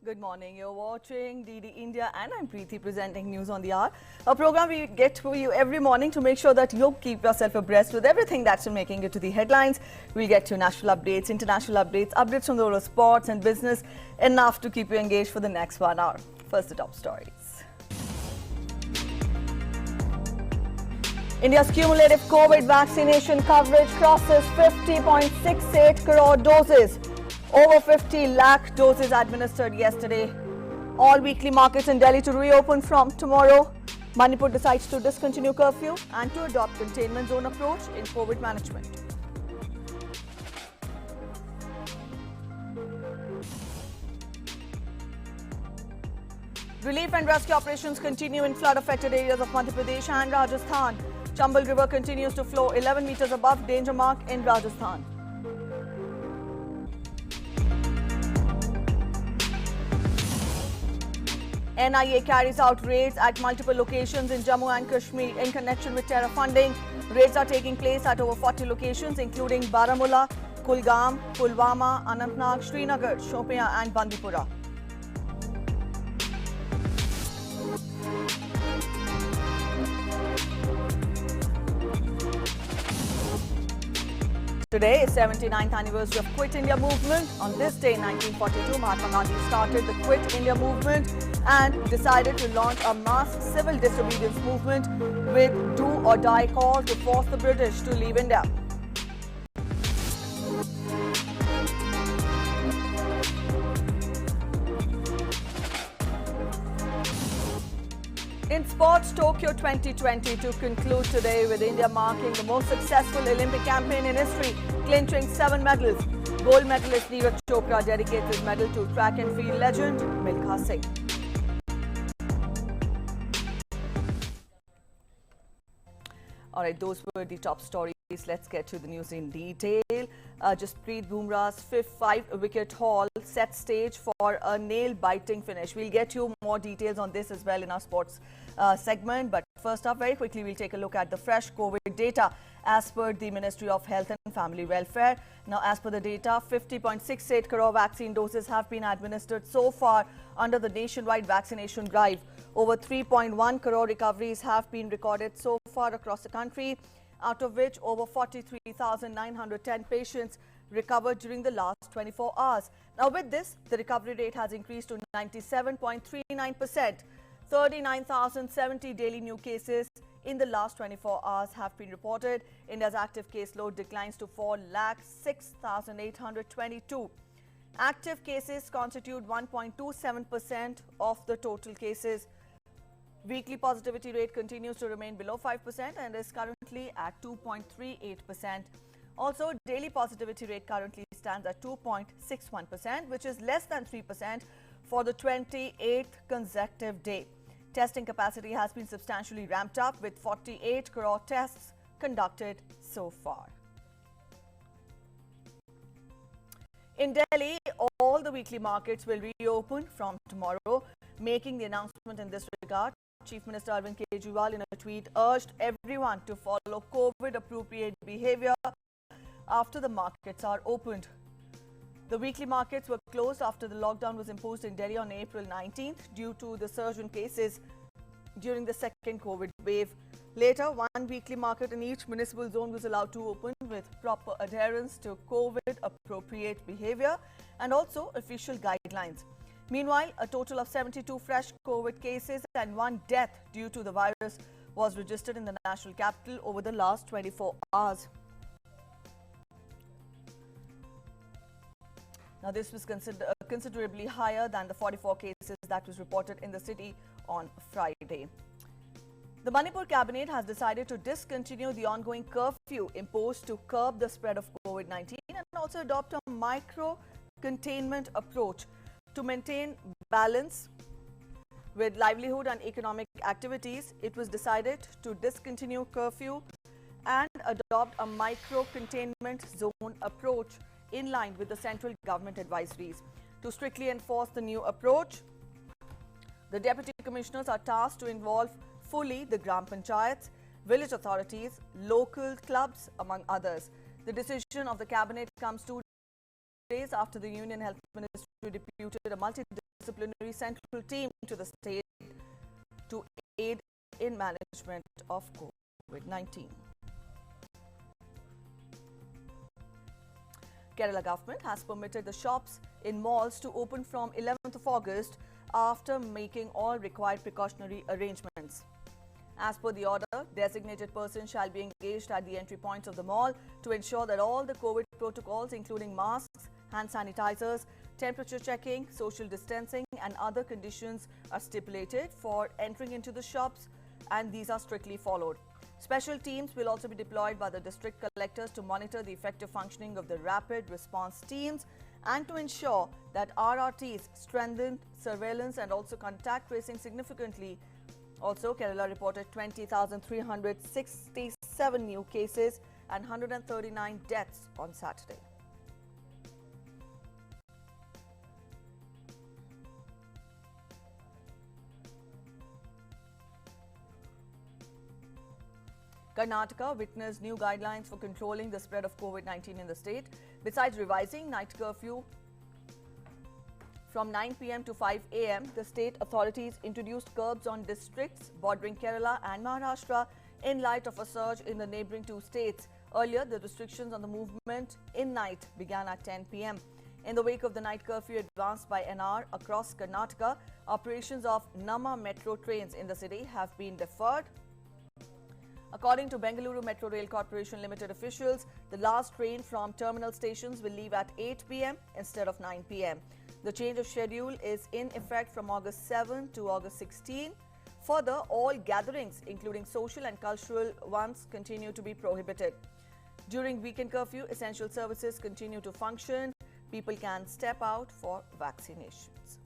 Good morning. You're watching DD India and I'm Preeti presenting News on the Hour. A program we get for you every morning to make sure that you keep yourself abreast with everything that's making it to the headlines. We get you national updates, international updates, updates from the world of sports and business, enough to keep you engaged for the next 1 hour. First, the top stories. India's cumulative COVID vaccination coverage crosses 50.68 crore doses. Over 50 lakh doses administered yesterday. All weekly markets in Delhi to reopen from tomorrow. Manipur decides to discontinue curfew and to adopt containment zone approach in COVID management. Relief and rescue operations continue in flood-affected areas of Madhya Pradesh and Rajasthan. Chambal River continues to flow 11 meters above danger mark in Rajasthan. NIA carries out raids at multiple locations in Jammu and Kashmir in connection with terror funding. Raids are taking place at over 40 locations including Baramulla, Kulgam, Pulwama, Anantnag, Srinagar, Shopian and Bandipora. Today is 79th anniversary of Quit India movement. On this day in 1942, Mahatma Gandhi started the Quit India movement and decided to launch a mass civil disobedience movement with do or die call to force the British to leave India. In sports, Tokyo 2020 to conclude today with India marking the most successful Olympic campaign in history, clinching 7 medals. Gold medalist Neeraj Chopra dedicates his medal to track and field legend Milkha Singh. Alright, those were the top stories. Let's get to the news in detail. Jasprit Bumrah's 5-wicket haul set stage for a nail-biting finish. We'll get you more details on this as well in our sports segment. But first up, very quickly, we'll take a look at the fresh COVID data as per the Ministry of Health and Family Welfare. Now, as per the data, 50.68 crore vaccine doses have been administered so far under the nationwide vaccination drive. Over 3.1 crore recoveries have been recorded so far across the country, out of which over 43,910 patients recovered during the last 24 hours. Now, with this, the recovery rate has increased to 97.39%. 39,070 daily new cases in the last 24 hours have been reported. India's active caseload declines to 4,06,822. Active cases constitute 1.27% of the total cases. Weekly positivity rate continues to remain below 5% and is currently at 2.38%. Also, daily positivity rate currently stands at 2.61%, which is less than 3% for the 28th consecutive day. Testing capacity has been substantially ramped up with 48 crore tests conducted so far. In Delhi, all the weekly markets will reopen from tomorrow. Making the announcement in this regard, Chief Minister Arvind Kejriwal in a tweet urged everyone to follow COVID-appropriate behavior after the markets are opened. The weekly markets were closed after the lockdown was imposed in Delhi on April 19th due to the surge in cases during the second COVID wave. Later, one weekly market in each municipal zone was allowed to open with proper adherence to COVID-appropriate behavior and also official guidelines. Meanwhile, a total of 72 fresh COVID cases and 1 death due to the virus was registered in the national capital over the last 24 hours. Now, this was considerably higher than the 44 cases that was reported in the city on Friday. The Manipur cabinet has decided to discontinue the ongoing curfew imposed to curb the spread of COVID-19 and also adopt a micro-containment approach to maintain balance with livelihood and economic activities. It was decided to discontinue curfew and adopt a micro-containment zone approach in line with the central government advisories. To strictly enforce the new approach, the deputy commissioners are tasked to involve fully the Gram Panchayats, village authorities, local clubs, among others. The decision of the cabinet comes 2 days after the Union Health Ministry deputed a multidisciplinary multidisciplinary central team to the state to aid in management of COVID-19. Kerala government has permitted the shops in malls to open from 11th of August after making all required precautionary arrangements. As per the order, designated persons shall be engaged at the entry points of the mall to ensure that all the COVID protocols including masks, hand sanitizers, temperature checking, social distancing and other conditions are stipulated for entering into the shops, and these are strictly followed. Special teams will also be deployed by the district collectors to monitor the effective functioning of the rapid response teams and to ensure that RRTs strengthened surveillance and also contact tracing significantly. Also, Kerala reported 20,367 new cases and 139 deaths on Saturday. Karnataka witnessed new guidelines for controlling the spread of COVID-19 in the state. Besides revising night curfew from 9 p.m. to 5 a.m., the state authorities introduced curbs on districts bordering Kerala and Maharashtra in light of a surge in the neighbouring two states. Earlier, the restrictions on the movement in night began at 10 p.m. In the wake of the night curfew advanced by an hour across Karnataka, operations of Nama metro trains in the city have been deferred. According to Bengaluru Metro Rail Corporation Limited officials, the last train from terminal stations will leave at 8 p.m. instead of 9 p.m. The change of schedule is in effect from August 7 to August 16. Further, all gatherings, including social and cultural ones, continue to be prohibited. During weekend curfew, essential services continue to function. People can step out for vaccinations.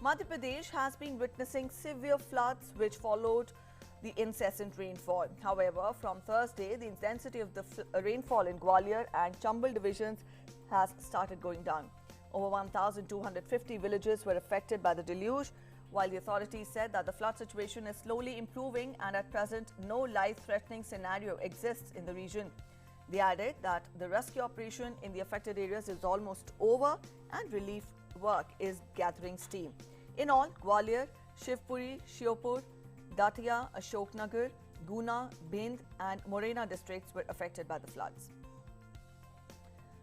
Madhya Pradesh has been witnessing severe floods which followed the incessant rainfall. However, from Thursday, the intensity of the rainfall in Gwalior and Chambal divisions has started going down. Over 1,250 villages were affected by the deluge, while the authorities said that the flood situation is slowly improving and at present no life-threatening scenario exists in the region. They added that the rescue operation in the affected areas is almost over and relief work is gathering steam. In all, Gwalior, Shivpuri, Shiopur, Datia, Ashoknagar, Guna, Bhind and Morena districts were affected by the floods.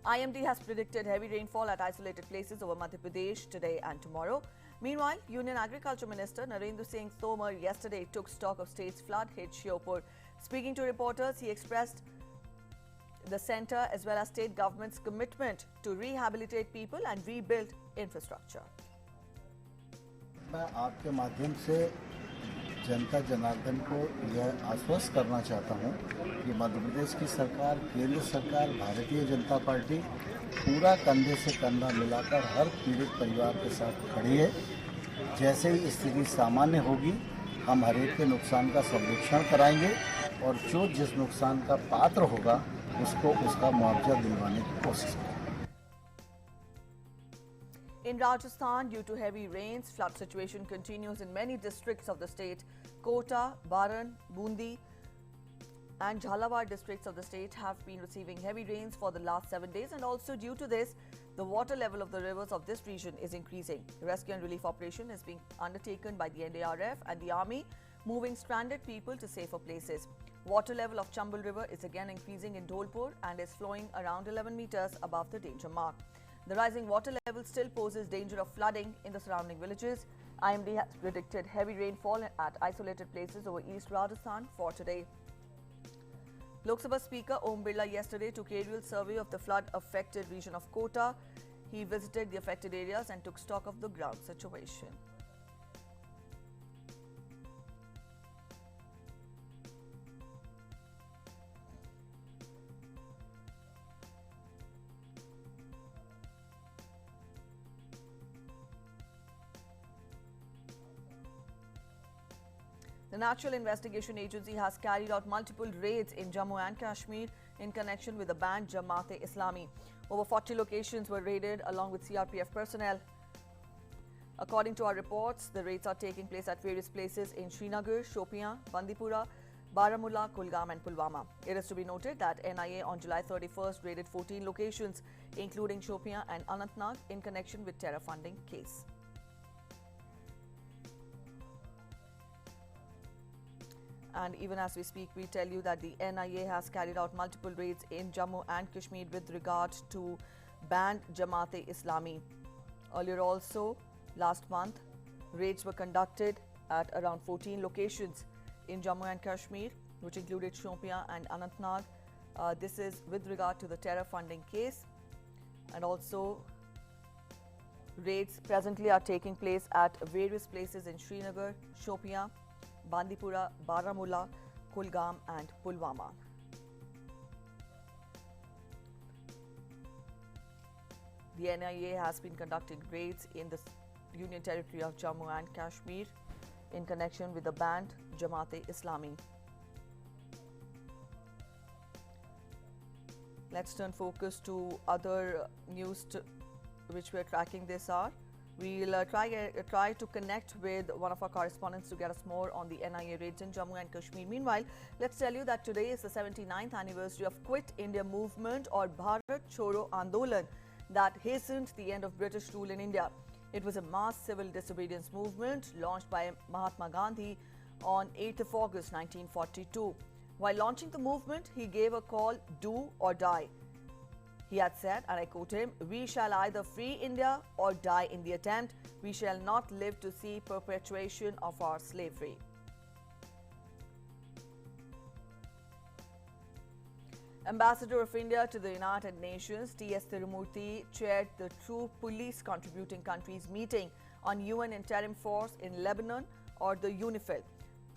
IMD has predicted heavy rainfall at isolated places over Madhya Pradesh today and tomorrow. Meanwhile, Union Agriculture Minister Narendra Singh Tomar yesterday took stock of state's flood-hit Shiopur. Speaking to reporters, he expressed the centre as well as state government's commitment to rehabilitate people and rebuild infrastructure. मैं आपके माध्यम से जनता जनार्दन को यह आश्वस्त करना चाहता हूं कि मध्य प्रदेश की सरकार, केंद्र सरकार, भारतीय जनता पार्टी पूरा कंधे से कंधा मिलाकर हर पीड़ित परिवार के साथ खड़ी है। जैसे ही स्थिति सामान्य होगी, हम हर एक के नुकसान का सर्वेक्षण कराएंगे और जो जिस नुकसान का पात्र होगा उसको उसका मुआवजा दिलवाने की कोशिश करेंगे। In Rajasthan, due to heavy rains, flood situation continues in many districts of the state. Kota, Baran, Bundi and Jhalawar districts of the state have been receiving heavy rains for the last 7 days, and also due to this, the water level of the rivers of this region is increasing. The rescue and relief operation is being undertaken by the NDRF and the army, moving stranded people to safer places. Water level of Chambal River is again increasing in Dholpur and is flowing around 11 meters above the danger mark. The rising water level still poses danger of flooding in the surrounding villages. IMD has predicted heavy rainfall at isolated places over East Rajasthan for today. Lok Sabha Speaker Om Birla yesterday took aerial survey of the flood-affected region of Kota. He visited the affected areas and took stock of the ground situation. The Natural Investigation Agency has carried out multiple raids in Jammu and Kashmir in connection with the banned Jamaat-e-Islami. Over 40 locations were raided along with CRPF personnel. According to our reports, the raids are taking place at various places in Srinagar, Shopian, Bandipora, Baramulla, Kulgam and Pulwama. It is to be noted that NIA on July 31st raided 14 locations, including Shopian and Anantnag, in connection with terror funding case. And even as we speak, we tell you that the NIA has carried out multiple raids in Jammu and Kashmir with regard to banned Jamaat-e-Islami. Earlier also, last month, raids were conducted at around 14 locations in Jammu and Kashmir, which included Shopian and Anantnag. This is with regard to the terror funding case. And also, raids presently are taking place at various places in Srinagar, Shopian, Bandipora, Baramulla, Kulgam and Pulwama. The NIA has been conducting raids in the Union Territory of Jammu and Kashmir in connection with the banned Jamaat-e-Islami. Let's turn focus to other news which we're tracking this hour. We'll try to connect with one of our correspondents to get us more on the NIA raids in Jammu and Kashmir. Meanwhile, let's tell you that today is the 79th anniversary of Quit India Movement or Bharat Choro Andolan that hastened the end of British rule in India. It was a mass civil disobedience movement launched by Mahatma Gandhi on 8th of August 1942. While launching the movement, he gave a call, do or die. He had said, and I quote him, "We shall either free India or die in the attempt. We shall not live to see perpetuation of our slavery." Ambassador of India to the United Nations, T.S. Tirumurti, chaired the True Police Contributing Countries meeting on UN Interim Force in Lebanon, or the UNIFIL.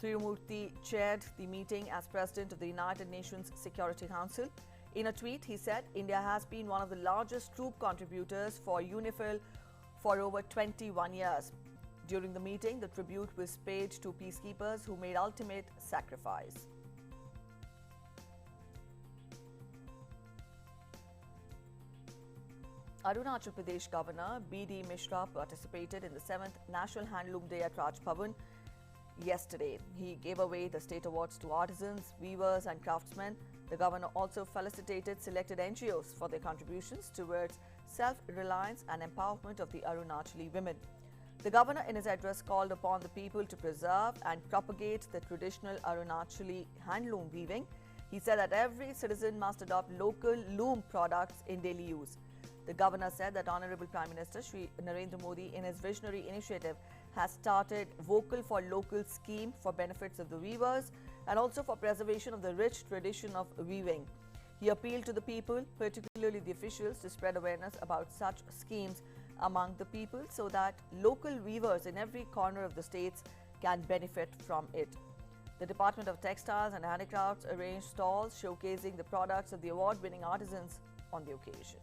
Tirumurti chaired the meeting as President of the United Nations Security Council. In a tweet, he said, India has been one of the largest troop contributors for UNIFIL for over 21 years. During the meeting, the tribute was paid to peacekeepers who made ultimate sacrifice. Arunachal Pradesh Governor B.D. Mishra participated in the 7th National Handloom Day at Raj Bhavan yesterday. He gave away the state awards to artisans, weavers and craftsmen. The governor also felicitated selected NGOs for their contributions towards self-reliance and empowerment of the Arunachali women. The governor in his address called upon the people to preserve and propagate the traditional Arunachali handloom weaving. He said that every citizen must adopt local loom products in daily use. The governor said that Honorable Prime Minister Shri Narendra Modi in his visionary initiative has started Vocal for Local scheme for benefits of the weavers and also for preservation of the rich tradition of weaving. He appealed to the people, particularly the officials, to spread awareness about such schemes among the people so that local weavers in every corner of the states can benefit from it. The Department of Textiles and Handicrafts arranged stalls showcasing the products of the award-winning artisans on the occasion.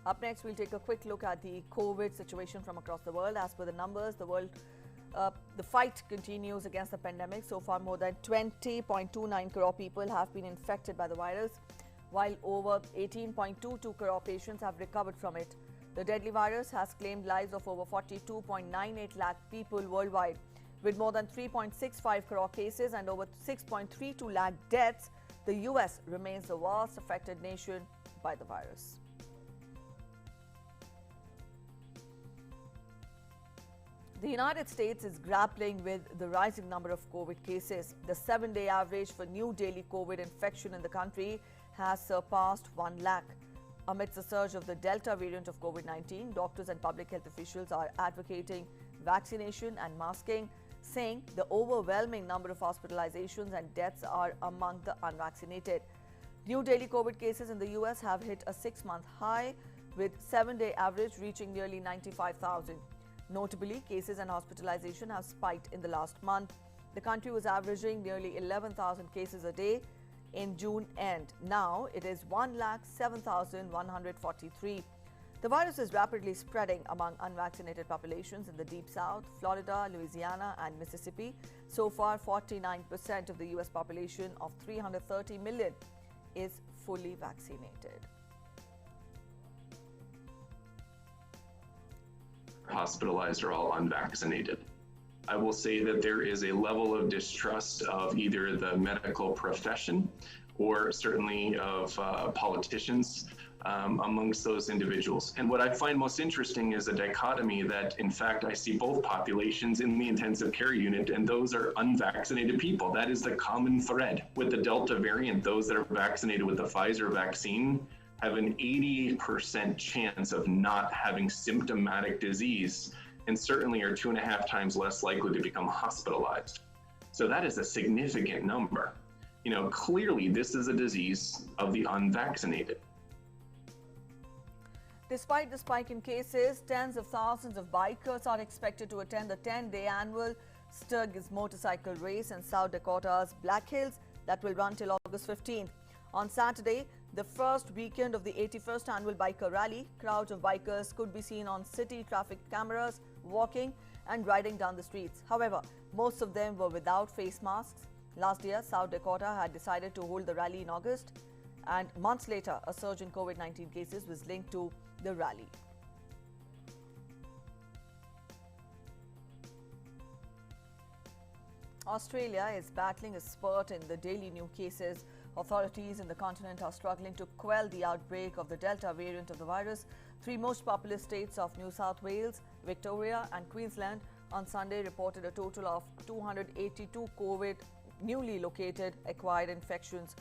Up next, we'll take a quick look at the COVID situation from across the world. As per the numbers, the fight continues against the pandemic. So far, more than 20.29 crore people have been infected by the virus, while over 18.22 crore patients have recovered from it. The deadly virus has claimed lives of over 42.98 lakh people worldwide. With more than 3.65 crore cases and over 6.32 lakh deaths, the US remains the worst affected nation by the virus. The United States is grappling with the rising number of COVID cases. The 7-day average for new daily COVID infection in the country has surpassed 1 lakh. Amidst the surge of the Delta variant of COVID-19, doctors and public health officials are advocating vaccination and masking, saying the overwhelming number of hospitalizations and deaths are among the unvaccinated. New daily COVID cases in the US have hit a 6-month high, with 7-day average reaching nearly 95,000. Notably, cases and hospitalization have spiked in the last month. The country was averaging nearly 11,000 cases a day in June end. Now it is 107,143. The virus is rapidly spreading among unvaccinated populations in the Deep South, Florida, Louisiana and Mississippi. So far, 49% of the US population of 330 million is fully vaccinated. Hospitalized are all unvaccinated. I will say that there is a level of distrust of either the medical profession or certainly of politicians amongst those individuals. And what I find most interesting is a dichotomy that, in fact, I see both populations in the intensive care unit, and those are unvaccinated people. That is the common thread. With the Delta variant, those that are vaccinated with the Pfizer vaccine have an 80% chance of not having symptomatic disease, and certainly are 2.5 times less likely to become hospitalized. So that is a significant number. You know, clearly this is a disease of the unvaccinated. Despite the spike in cases, tens of thousands of bikers are expected to attend the 10-day annual Sturgis motorcycle race in South Dakota's Black Hills that will run till August 15th. On Saturday, the first weekend of the 81st annual biker rally, crowds of bikers could be seen on city traffic cameras, walking and riding down the streets. However, most of them were without face masks. Last year, South Dakota had decided to hold the rally in August, and months later, a surge in COVID-19 cases was linked to the rally. Australia is battling a spurt in the daily new cases. Authorities in the continent are struggling to quell the outbreak of the Delta variant of the virus. Three most populous states of New South Wales, Victoria and Queensland on Sunday reported a total of 282 COVID newly located acquired infections.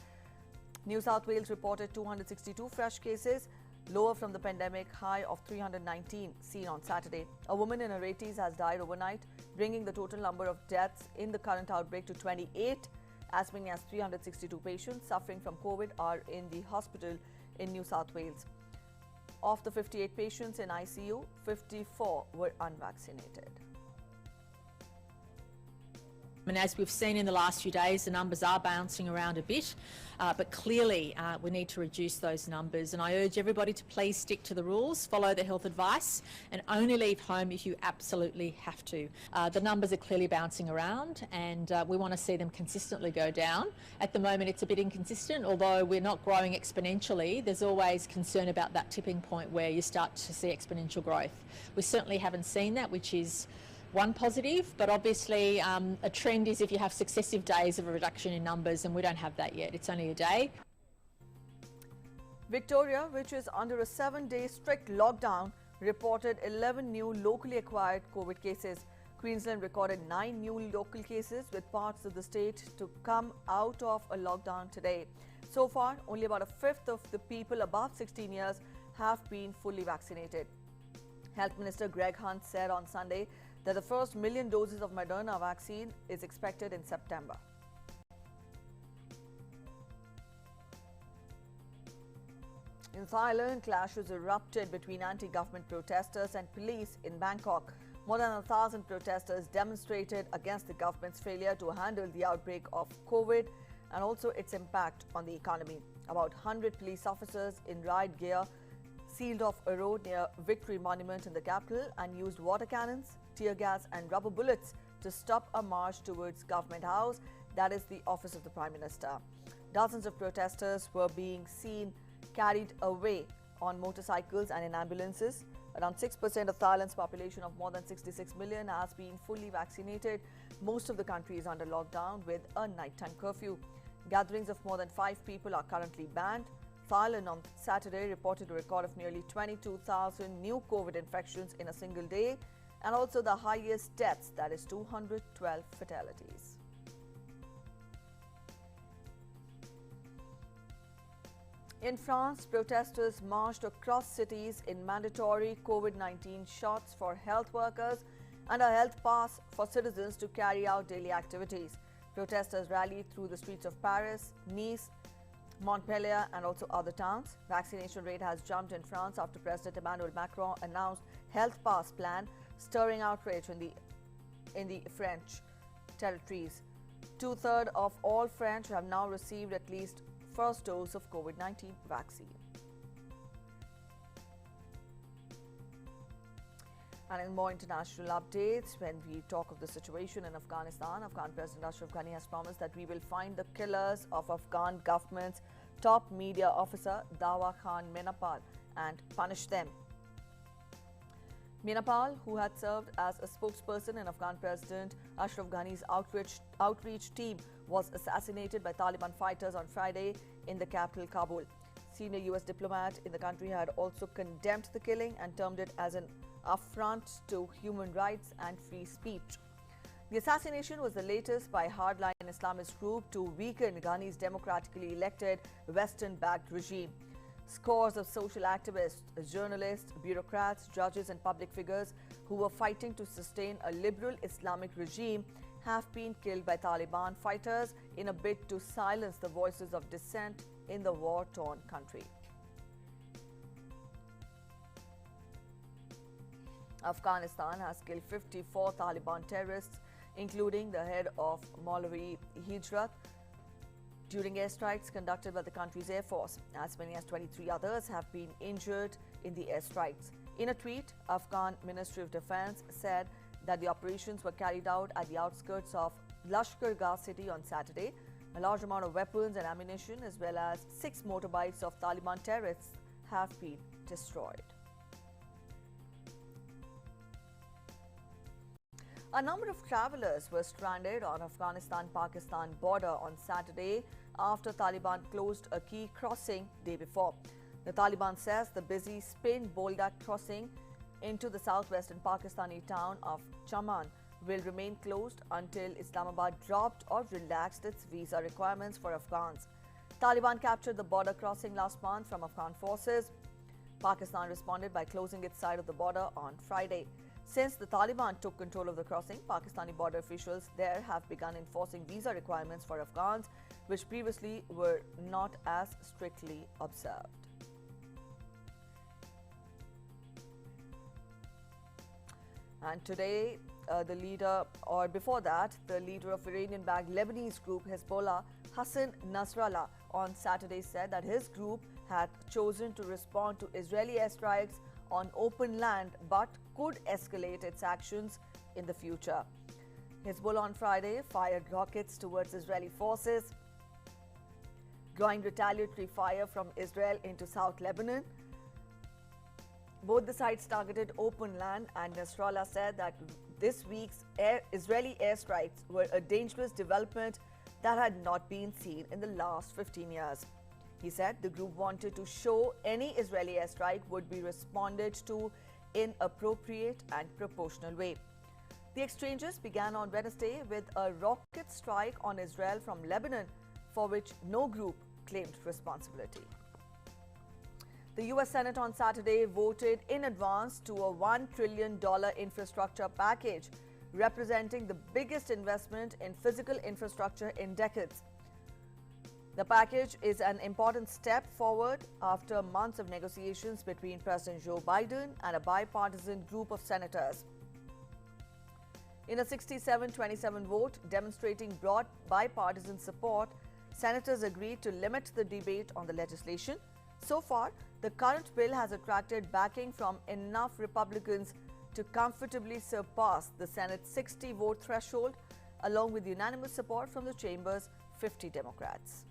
New South Wales reported 262 fresh cases, lower from the pandemic high of 319 seen on Saturday. A woman in her 80s has died overnight, bringing the total number of deaths in the current outbreak to 28. As many as 362 patients suffering from COVID are in the hospital in New South Wales. Of the 58 patients in ICU, 54 were unvaccinated. And as we've seen in the last few days, the numbers are bouncing around a bit, but clearly we need to reduce those numbers. And I urge everybody to please stick to the rules, follow the health advice, and only leave home if you absolutely have to. The numbers are clearly bouncing around, and we want to see them consistently go down. At the moment, it's a bit inconsistent, although we're not growing exponentially. There's always concern about that tipping point where you start to see exponential growth. We certainly haven't seen that, which is one positive, but obviously a trend is if you have successive days of a reduction in numbers, and we don't have that yet. It's only a day. Victoria, which is under a 7-day strict lockdown, reported 11 new locally acquired COVID cases. Queensland recorded 9 new local cases, with parts of the state to come out of a lockdown today. So far, only about a fifth of the people above 16 years have been fully vaccinated. Health Minister Greg Hunt said on Sunday that the first 1 million doses of Moderna vaccine is expected in September. In Thailand, clashes erupted between anti-government protesters and police in Bangkok. More than 1,000 protesters demonstrated against the government's failure to handle the outbreak of COVID and also its impact on the economy. About 100 police officers in riot gear sealed off a road near Victory Monument in the capital and used water cannons, tear gas and rubber bullets to stop a march towards Government House, that is the office of the Prime Minister. Dozens of protesters were being seen carried away on motorcycles and in ambulances. Around 6% of Thailand's population of more than 66 million has been fully vaccinated. Most of the country is under lockdown with a nighttime curfew. Gatherings of more than 5 people are currently banned. Thailand on Saturday reported a record of nearly 22,000 new COVID infections in a single day, and also the highest deaths, that is 212 fatalities. In France, protesters marched across cities in mandatory COVID-19 shots for health workers and a health pass for citizens to carry out daily activities. Protesters rallied through the streets of Paris, Nice, Montpellier and also other towns. Vaccination rate has jumped in France after President Emmanuel Macron announced health pass plan, stirring outrage in the French territories. 2/3 of all French have now received at least first dose of COVID-19 vaccine. And in more international updates, when we talk of the situation in Afghanistan, Afghan President Ashraf Ghani has promised that we will find the killers of Afghan government's top media officer Dawa Khan Menapal and punish them. Minapal, who had served as a spokesperson in Afghan President Ashraf Ghani's outreach team, was assassinated by Taliban fighters on Friday in the capital, Kabul. Senior US diplomat in the country had also condemned the killing and termed it as an affront to human rights and free speech. The assassination was the latest by hardline Islamist group to weaken Ghani's democratically elected Western-backed regime. Scores of social activists, journalists, bureaucrats, judges and public figures who were fighting to sustain a liberal Islamic regime have been killed by Taliban fighters in a bid to silence the voices of dissent in the war-torn country. Afghanistan has killed 54 Taliban terrorists, including the head of Maulavi Hijrat, during airstrikes conducted by the country's Air Force. As many as 23 others have been injured in the airstrikes. In a tweet, Afghan Ministry of Defense said that the operations were carried out at the outskirts of Lashkar Gah city on Saturday. A large amount of weapons and ammunition, as well as 6 motorbikes of Taliban terrorists, have been destroyed. A number of travelers were stranded on Afghanistan-Pakistan border on Saturday after Taliban closed a key crossing day before. The Taliban says the busy Spin Boldak crossing into the southwestern Pakistani town of Chaman will remain closed until Islamabad dropped or relaxed its visa requirements for Afghans. Taliban captured the border crossing last month from Afghan forces. Pakistan responded by closing its side of the border on Friday. Since the Taliban took control of the crossing, Pakistani border officials there have begun enforcing visa requirements for Afghans, which previously were not as strictly observed. And today, the leader of Iranian-backed Lebanese group Hezbollah, Hassan Nasrallah, on Saturday said that his group had chosen to respond to Israeli airstrikes on open land but could escalate its actions in the future. Hezbollah on Friday fired rockets towards Israeli forces, drawing retaliatory fire from Israel into South Lebanon. Both the sides targeted open land, and Nasrallah said that this week's Israeli airstrikes were a dangerous development that had not been seen in the last 15 years. He said the group wanted to show any Israeli airstrike would be responded to in appropriate and proportional way. The exchanges began on Wednesday with a rocket strike on Israel from Lebanon, for which no group claimed responsibility. The US Senate on Saturday voted in advance to a $1 trillion infrastructure package, representing the biggest investment in physical infrastructure in decades. The package is an important step forward after months of negotiations between President Joe Biden and a bipartisan group of senators. In a 67-27 vote demonstrating broad bipartisan support, senators agreed to limit the debate on the legislation. So far, the current bill has attracted backing from enough Republicans to comfortably surpass the Senate's 60-vote threshold, along with unanimous support from the chamber's 50 Democrats.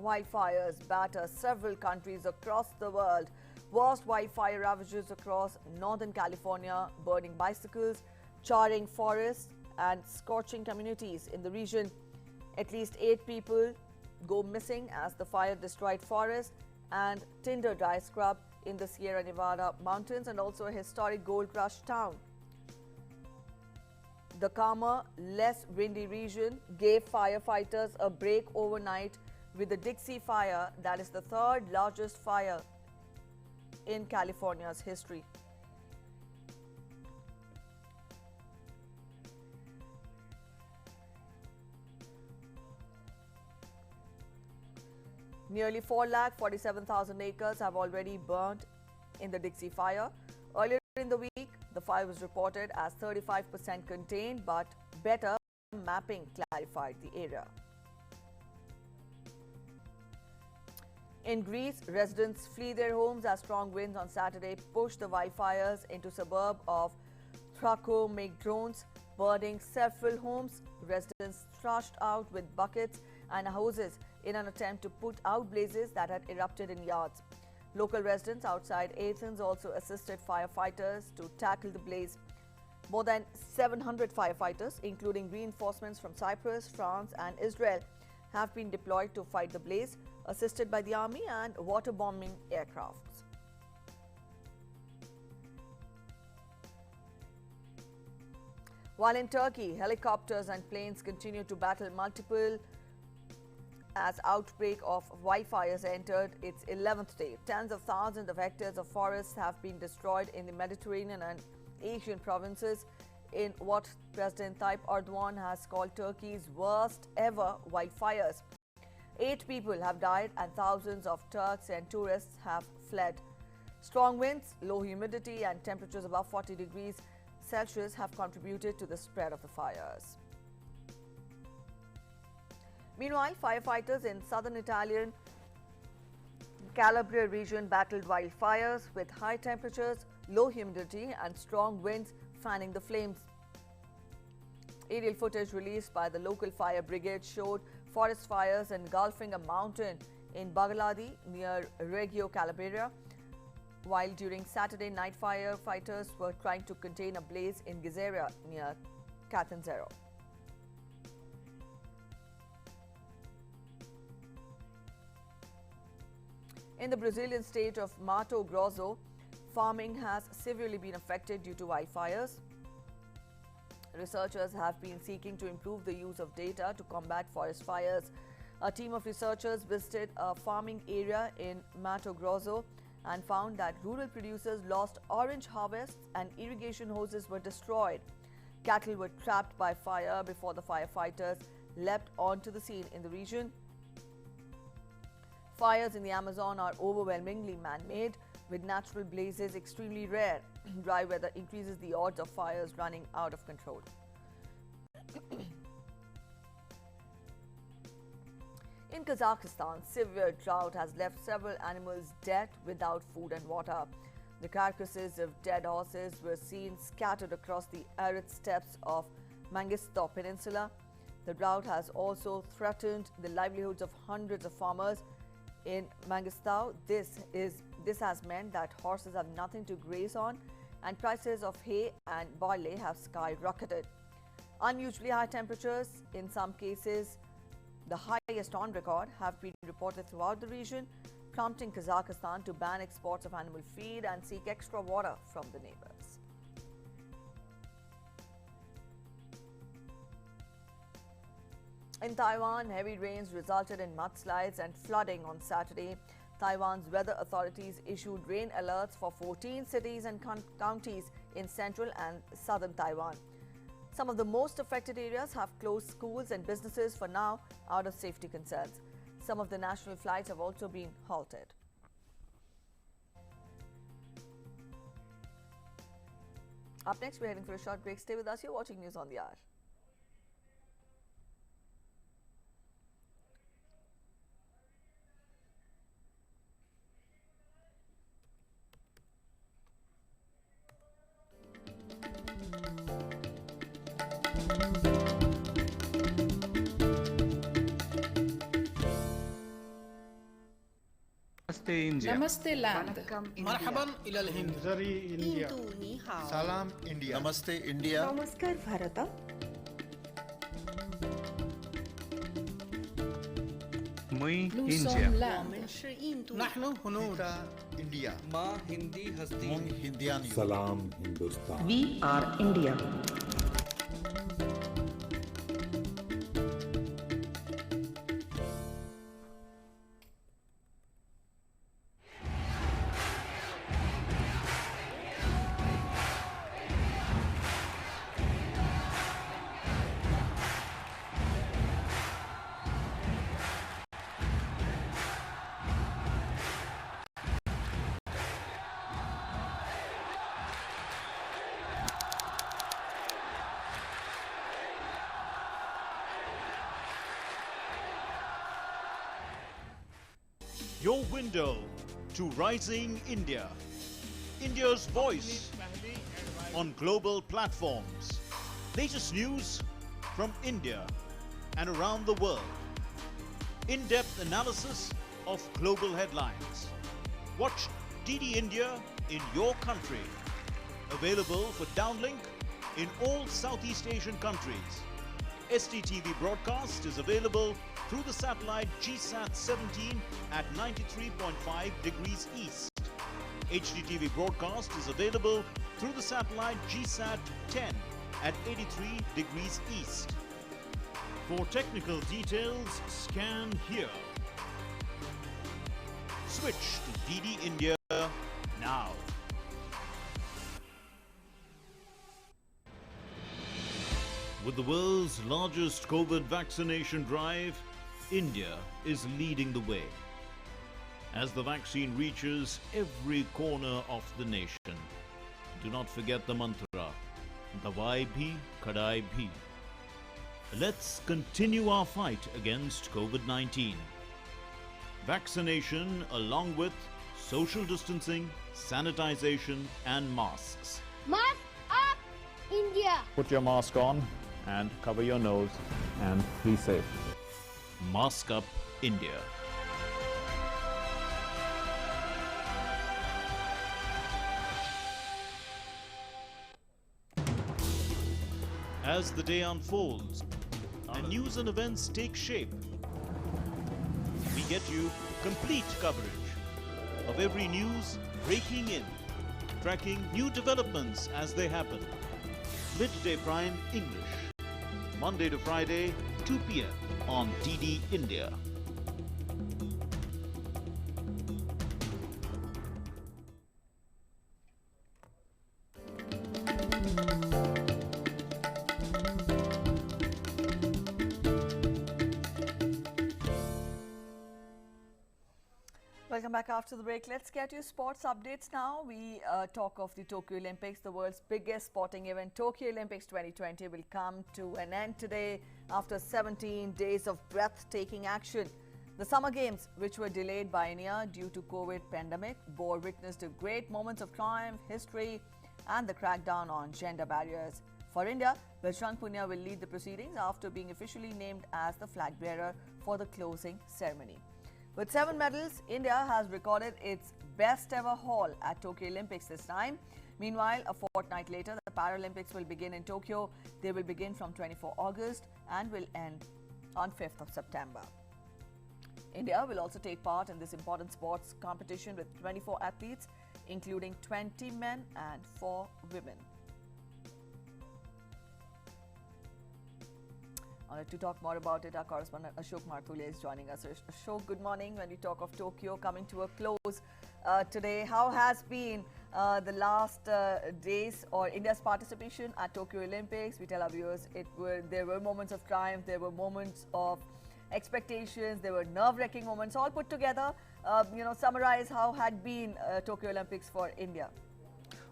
Wildfires batter several countries across the world. Worst wildfire ravages across Northern California, burning bicycles, charring forests, and scorching communities in the region. At least 8 people go missing as the fire destroyed forests and tinder dry scrub in the Sierra Nevada mountains and also a historic gold rush town. The calmer, less windy region gave firefighters a break overnight with the Dixie Fire, that is the 3rd largest fire in California's history. Nearly 4,47,000 acres have already burned in the Dixie Fire. Earlier in the week, the fire was reported as 35% contained, but better mapping clarified the area. In Greece, residents flee their homes as strong winds on Saturday pushed the wildfires into suburb of Thrakomagedrones, burning several homes. Residents thrashed out with buckets and hoses in an attempt to put out blazes that had erupted in yards. Local residents outside Athens also assisted firefighters to tackle the blaze. More than 700 firefighters, including reinforcements from Cyprus, France and Israel, have been deployed to fight the blaze, assisted by the army and waterbombing aircrafts. While in Turkey, helicopters and planes continue to battle multiple as outbreak of wildfires entered its 11th day. Tens of thousands of hectares of forests have been destroyed in the Mediterranean and Asian provinces in what President Tayyip Erdogan has called Turkey's worst ever wildfires. 8 people have died and thousands of Turks and tourists have fled. Strong winds, low humidity and temperatures above 40 degrees Celsius have contributed to the spread of the fires. Meanwhile, firefighters in southern Italian Calabria region battled wildfires with high temperatures, low humidity and strong winds fanning the flames. Aerial footage released by the local fire brigade showed forest fires engulfing a mountain in Bagaladi near Reggio Calabria, while during Saturday night firefighters were trying to contain a blaze in Gizera near Catanzaro. In the Brazilian state of Mato Grosso, farming has severely been affected due to wildfires. Researchers have been seeking to improve the use of data to combat forest fires. A team of researchers visited a farming area in Mato Grosso and found that rural producers lost orange harvests and irrigation hoses were destroyed. Cattle were trapped by fire before the firefighters leapt onto the scene in the region. Fires in the Amazon are overwhelmingly man-made, with natural blazes extremely rare. Dry weather increases the odds of fires running out of control. In Kazakhstan, severe drought has left several animals dead without food and water. The carcasses of dead horses were seen scattered across the arid steppes of Mangistau Peninsula. The drought has also threatened the livelihoods of hundreds of farmers in Mangistau. This has meant that horses have nothing to graze on, and prices of hay and barley have skyrocketed. Unusually high temperatures, in some cases the highest on record, have been reported throughout the region, prompting Kazakhstan to ban exports of animal feed and seek extra water from the neighbors. In Taiwan, heavy rains resulted in mudslides and flooding on Saturday. Taiwan's weather authorities issued rain alerts for 14 cities and counties in central and southern Taiwan. Some of the most affected areas have closed schools and businesses for now out of safety concerns. Some of the national flights have also been halted. Up next, we're heading for a short break. Stay with us. You're watching News on the Hour. Namaste India. Namaste land. Marhaban ila al-Hind. Zari India. Salam India. Namaste India. Namaskar Bharata. Mui Nous India. sommes land. Nahnu hunud. India. माँ हिंदी हस्ती मूंग हिंदियानी सलाम Hindustan. We are India. Your window to rising India. India's voice on global platforms. Latest news from India and around the world. In-depth analysis of global headlines. Watch DD India in your country. Available for downlink in all Southeast Asian countries. STTV broadcast is available through the satellite GSAT 17 at 93.5 degrees east. HDTV broadcast is available through the satellite GSAT 10 at 83 degrees east. For technical details, scan here. Switch to DD India now. With the world's largest COVID vaccination drive, India is leading the way. As the vaccine reaches every corner of the nation, do not forget the mantra, Dawai bhi, Kadai bhi. Let's continue our fight against COVID-19. Vaccination along with social distancing, sanitization and masks. Mask up, India! Put your mask on and cover your nose and be safe. Mask up, India. As the day unfolds and news and events take shape, we get you complete coverage of every news breaking in, tracking new developments as they happen. Midday Prime English, Monday to Friday, 2 p.m. on DD India. Welcome back after the break. Let's get you sports updates now. We talk of the Tokyo Olympics, the world's biggest sporting event. Tokyo Olympics 2020 will come to an end today after 17 days of breathtaking action. The Summer Games, which were delayed by a year due to COVID pandemic, bore witness to great moments of triumph, history and the crackdown on gender barriers. For India, Bajrang Punia will lead the proceedings after being officially named as the flag bearer for the closing ceremony. With 7 medals, India has recorded its best ever haul at Tokyo Olympics this time. Meanwhile, a fortnight later, the Paralympics will begin in Tokyo. They will begin from 24 August and will end on 5th of September. India will also take part in this important sports competition with 24 athletes, including 20 men and 4 women. To talk more about it, our correspondent Ashok Marthulia is joining us. Ashok, good morning. When we talk of Tokyo coming to a close today, how has been the last days or India's participation at Tokyo Olympics? We tell our viewers there were moments of triumph, there were moments of expectations, there were nerve-wracking moments, all put together. Summarize how had been Tokyo Olympics for India.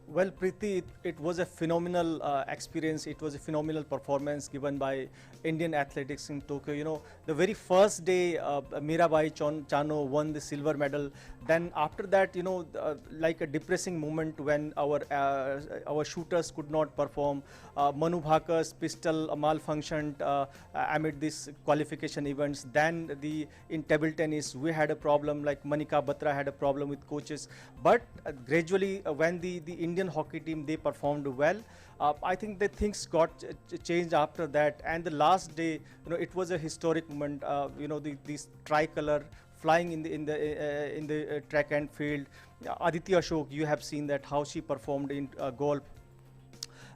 Well, Preeti, it was a phenomenal experience. It was a phenomenal performance given by Indian athletics in Tokyo. The very first day, Mirabai Chano won the silver medal. Then after that, like a depressing moment when our shooters could not perform. Manu Bhakar's pistol malfunctioned amid these qualification events. Then in table tennis, we had a problem, like Manika Batra had a problem with coaches. But gradually, when the Indian hockey team, they performed well. I think the things got changed after that. And the last day, it was a historic moment. This tricolor flying in the track and field. Aditya Ashok, you have seen that how she performed in golf.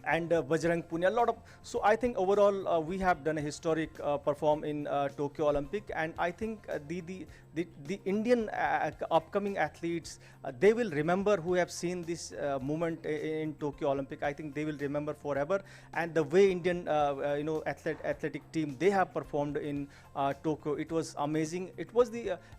And Bajrang Punia, a lot of. So I think overall we have done a historic perform in Tokyo Olympic, and I think the Indian upcoming athletes, they will remember who have seen this moment in Tokyo Olympic. I think they will remember forever. And the way Indian athletic team, they have performed in Tokyo, it was amazing. It was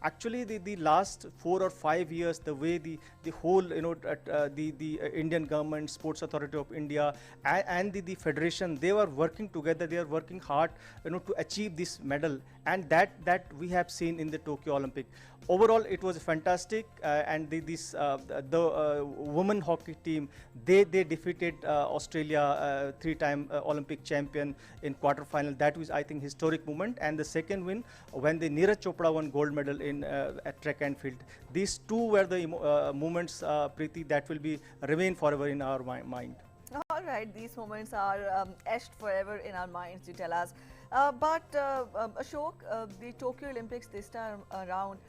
actually the last 4 or 5 years, the way the whole the Indian government, Sports Authority of India, and the federation, they were working together, they are working hard, to achieve this medal, and that we have seen in the Tokyo Olympic. Overall, it was fantastic, and the women hockey team, they defeated Australia, 3-time Olympic champion, in quarterfinal. That was, I think, historic moment. And the second win, when the Neeraj Chopra won gold medal in at track and field. These two were the moments, Preeti, that will remain forever in our mind. All right, these moments are etched forever in our minds, you tell us. But Ashok, the Tokyo Olympics this time around,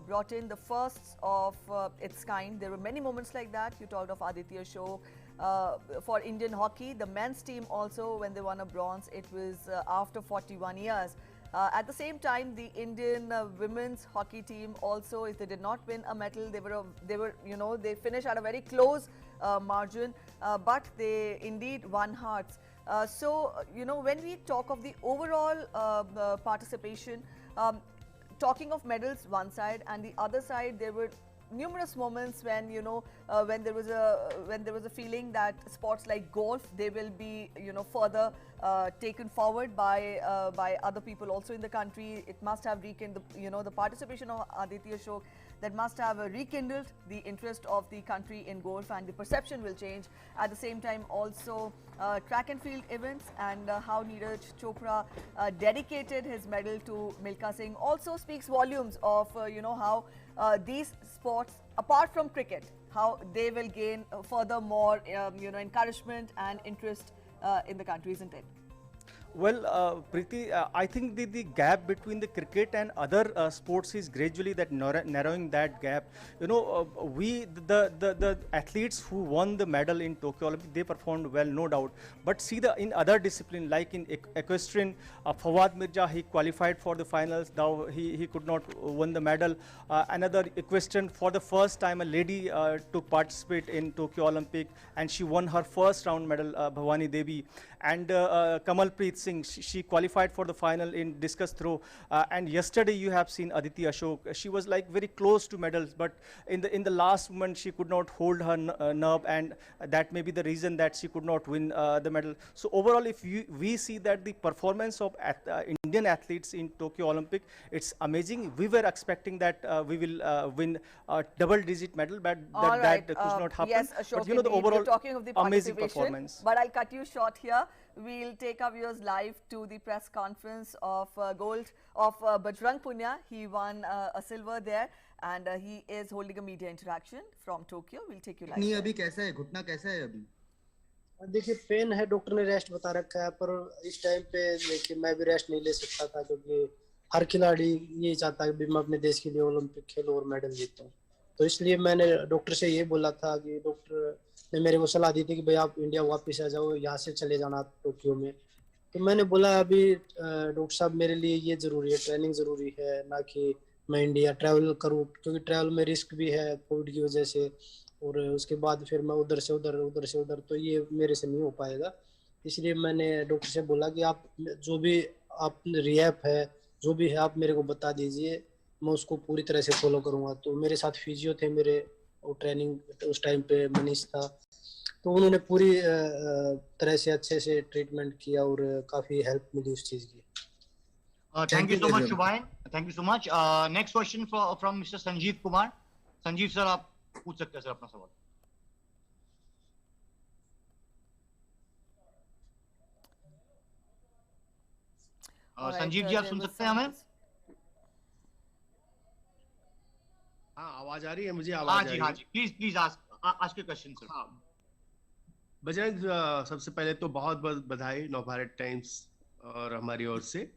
brought in the first of its kind. There were many moments like that. You talked of Aditya Ashok. For Indian hockey, the men's team also, when they won a bronze, it was after 41 years. At the same time, the Indian women's hockey team also, if they did not win a medal, they finished at a very close margin, but they indeed won hearts. So, when we talk of the overall participation, talking of medals one side, and the other side, there were numerous moments when when there was a feeling that sports like golf, they will be further taken forward by other people also in the country. It must have rekindled the participation of Aditya Ashok, that must have rekindled the interest of the country in golf, and the perception will change. At the same time, also track and field events, and how Neeraj Chopra dedicated his medal to Milkha Singh also speaks volumes of how these sports, apart from cricket, how they will gain further more encouragement and interest in the country, isn't it? Well, Preeti, I think the gap between the cricket and other sports is gradually narrowing that gap. The athletes who won the medal in Tokyo Olympics, they performed well, no doubt. But see, in other discipline, like in equestrian, Fawad Mirza, he qualified for the finals. Now he could not win the medal. Another equestrian, for the first time, a lady took participate in Tokyo Olympic, and she won her first round medal, Bhavani Devi. And Kamalpreet Singh, she qualified for the final in discus throw. And yesterday you have seen Aditi Ashok. She was like very close to medals, but in the last moment she could not hold her nerve, and that may be the reason that she could not win the medal. So overall, if we see that the performance of Indian athletes in Tokyo Olympic, it's amazing. We were expecting that we will win a double-digit medal, but that could not happen. Yes, Ashok, but the overall, talking of the amazing performance. But I'll cut you short here. We'll take our viewers live to the press conference of Bajrang Punia. He won a silver there, and he is holding a media interaction from Tokyo. We'll take you live. नहीं अभी कैसा है, घुटना कैसा है अभी? देखिए pen है, डॉक्टर ने रेस्ट बता रखा है, पर इस टाइम पे देखिए मैं भी रेस्ट नहीं ले सकता था, क्योंकि हर खिलाड़ी ये चाहता है कि मैं अपने देश के लिए ओलंपिक खेलूं और मेडल जीतूं। तो इसलिए मैंने डॉक्टर से ये बोला था कि डॉक्टर ने मेरे को सलाह दी थी कि भाई आप इंडिया वापस आ जाओ, यहाँ से चले जाना टोक्यो में। तो मैंने बोला अभी डॉक्टर साहब मेरे लिए ये ज़रूरी है, ट्रेनिंग ज़रूरी है, ना कि मैं इंडिया ट्रैवल करूँ, क्योंकि ट्रैवल में रिस्क भी है कोविड की वजह से, और उसके बाद फिर मैं उधर से उधर, तो ये मेरे से नहीं हो पाएगा। इसलिए मैंने डॉक्टर से बोला कि आप जो भी आप रिहैब है, जो भी है आप मेरे को बता दीजिए, मैं उसको पूरी तरह से फॉलो करूँगा। तो मेरे साथ फिजियो थे मेरे, और ट्रेनिंग उस टाइम पे मनीष था, तो उन्होंने पूरी तरह से अच्छे से ट्रीटमेंट किया और काफी हेल्प मिली उस चीज की। Thank you so much Shubhayan, thank you so much. Next question from mister Sanjeev Kumar. Sanjeev sir, आप पूछ सकते हैं सर अपना सवाल। संजीव जी, आप सुन सकते हैं हमें? हाँ, आवाज आ रही है मुझे? आवाज आ रही है? हाँ जी, please ask your question sir. हाँ, बजरंग, सबसे पहले तो बहुत बहुत बधाई नवभारत टाइम्स और हमारी ओर से।